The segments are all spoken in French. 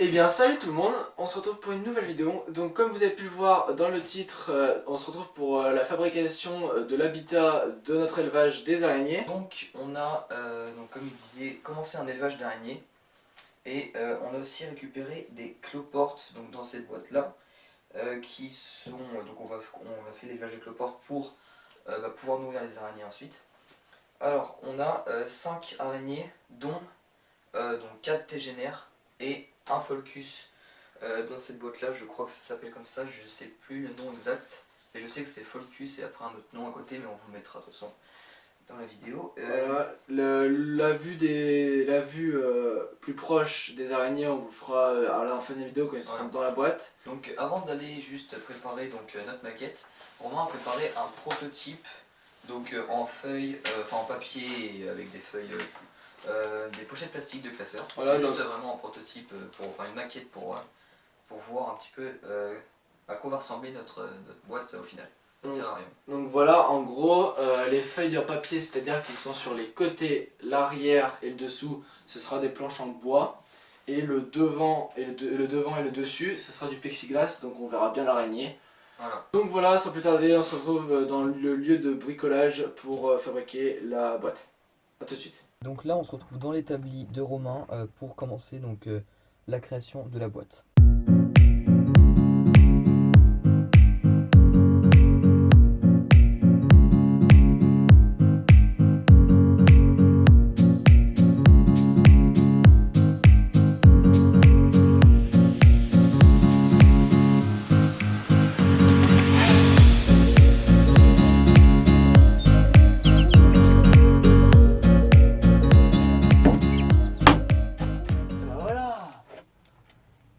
Eh bien salut tout le monde, on se retrouve pour une nouvelle vidéo. Donc comme vous avez pu le voir dans le titre, on se retrouve pour la fabrication de l'habitat de notre élevage des araignées. Donc on a, comme il disait, commencé un élevage d'araignées. Et on a aussi récupéré des cloportes donc dans cette boîte là, qui sont, donc on a fait l'élevage de cloportes pour pouvoir nourrir les araignées ensuite. Alors on a 5 araignées dont 4 tégénaires et un Folcus dans cette boîte là. Je crois que ça s'appelle comme ça, je sais plus le nom exact, mais je sais que c'est Folcus et après un autre nom à côté, mais on vous le mettra de toute façon dans la vidéo. La vue plus proche des araignées, on vous fera en fin de vidéo quand ils seront dans la boîte. Donc avant d'aller juste préparer notre maquette, on a préparé un prototype donc en feuilles, en papier et avec des feuilles, des pochettes plastiques de classeurs. Voilà, c'est juste vraiment un prototype une maquette pour voir un petit peu à quoi va ressembler notre boîte au final. Donc voilà, en gros, les feuilles en papier, c'est-à-dire qu'ils sont sur les côtés, l'arrière et le dessous, ce sera des planches en bois. Et le devant et le dessus, ce sera du plexiglas, donc on verra bien l'araignée. Voilà. Donc voilà, sans plus tarder, on se retrouve dans le lieu de bricolage pour fabriquer la boîte. A tout de suite. Donc là, on se retrouve dans l'établi de Romain pour commencer la création de la boîte.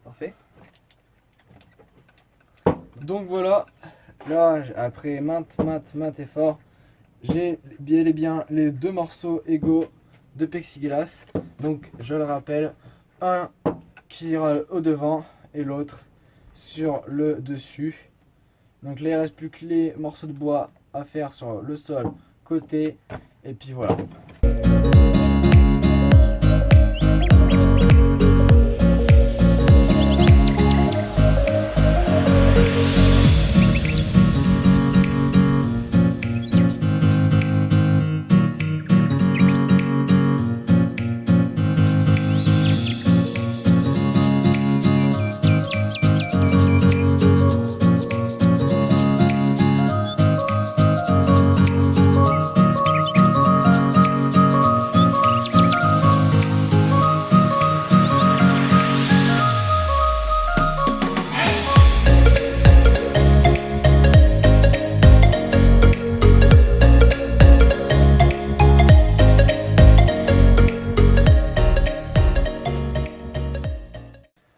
Parfait. Donc voilà, là après maintes efforts, j'ai bien et bien les deux morceaux égaux de plexiglas. Donc je le rappelle, un qui ira au devant et l'autre sur le dessus. Donc là il ne reste plus que les morceaux de bois à faire sur le sol côté, et puis voilà.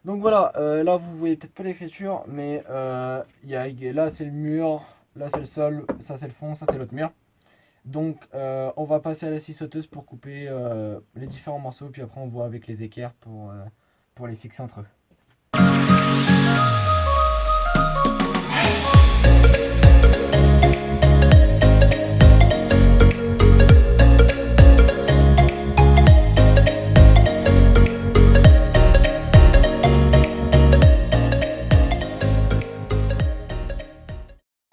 Donc voilà, là vous voyez peut-être pas l'écriture, mais là c'est le mur, là c'est le sol, ça c'est le fond, ça c'est l'autre mur. Donc on va passer à la scie sauteuse pour couper les différents morceaux, puis après on voit avec les équerres pour les fixer entre eux.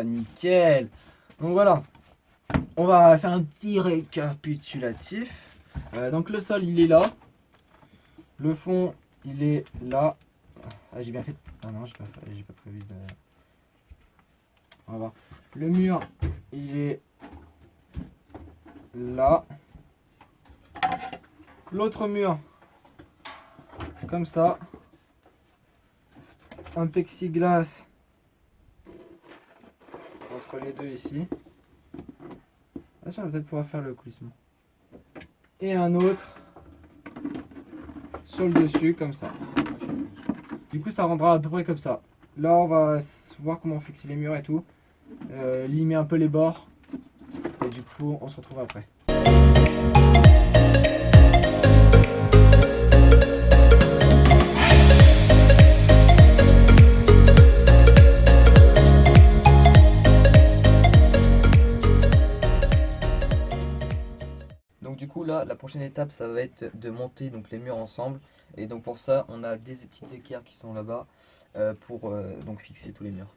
Nickel. Donc voilà, on va faire un petit récapitulatif. Donc le sol il est là, le fond il est là. Ah j'ai bien fait. Ah non j'ai pas prévu de. On va voir. Le mur il est là. L'autre mur comme ça. Un plexiglas entre les deux ici. Ah, ça va peut-être pouvoir faire le coulissement. Et un autre sur le dessus comme ça. Du coup ça rendra à peu près comme ça. Là on va voir comment fixer les murs et tout. Limer un peu les bords. Et du coup on se retrouve après. Donc du coup là, la prochaine étape ça va être de monter les murs ensemble Et donc pour ça, on a des petites équerres qui sont là-bas pour donc fixer tous les murs.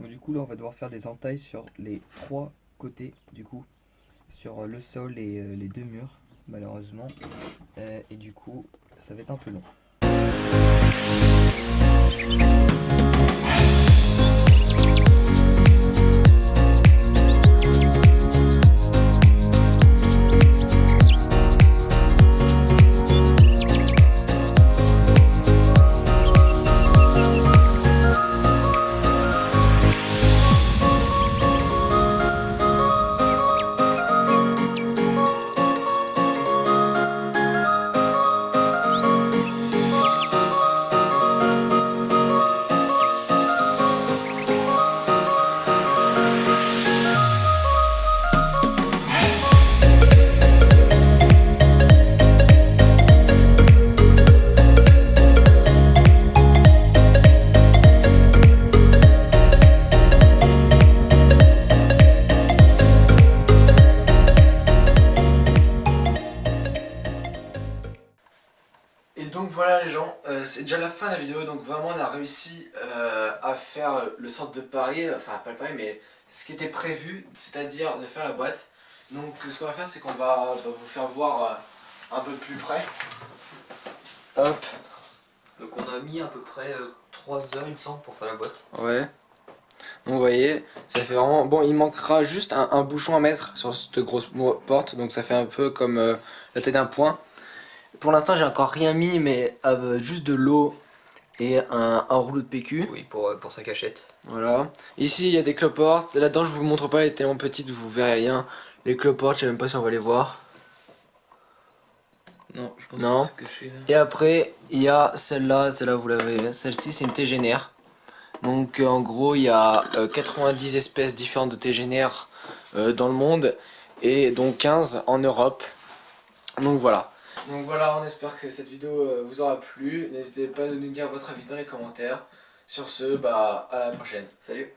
Du coup là on va devoir faire des entailles sur les 3 côtés du coup, sur le sol et les 2 murs malheureusement, et du coup ça va être un peu long. Et donc voilà les gens, c'est déjà la fin de la vidéo, donc vraiment on a réussi à faire le centre de Paris, enfin pas le Paris mais ce qui était prévu, c'est-à-dire de faire la boîte. Donc ce qu'on va faire c'est qu'on va vous faire voir un peu plus près. Hop. Donc on a mis à peu près 3 heures il me semble pour faire la boîte. Ouais. Donc vous voyez, ça fait vraiment... Bon, il manquera juste un bouchon à mettre sur cette grosse porte, donc ça fait un peu comme la tête d'un poing. Pour l'instant j'ai encore rien mis, mais juste de l'eau et un rouleau de PQ. Oui, pour sa cachette. Voilà. Ici il y a des cloportes, là-dedans je vous montre pas, elle est tellement petite vous verrez rien. Les cloportes, je sais même pas si on va les voir. Non, je pense Non. que c'est caché là. Et après il y a celle-là vous l'avez, celle-ci c'est une tégénère. Donc en gros il y a 90 espèces différentes de tégénères dans le monde et dont 15 en Europe. Donc voilà. Donc voilà, on espère que cette vidéo vous aura plu. N'hésitez pas à nous dire votre avis dans les commentaires. Sur ce, bah à la prochaine. Salut.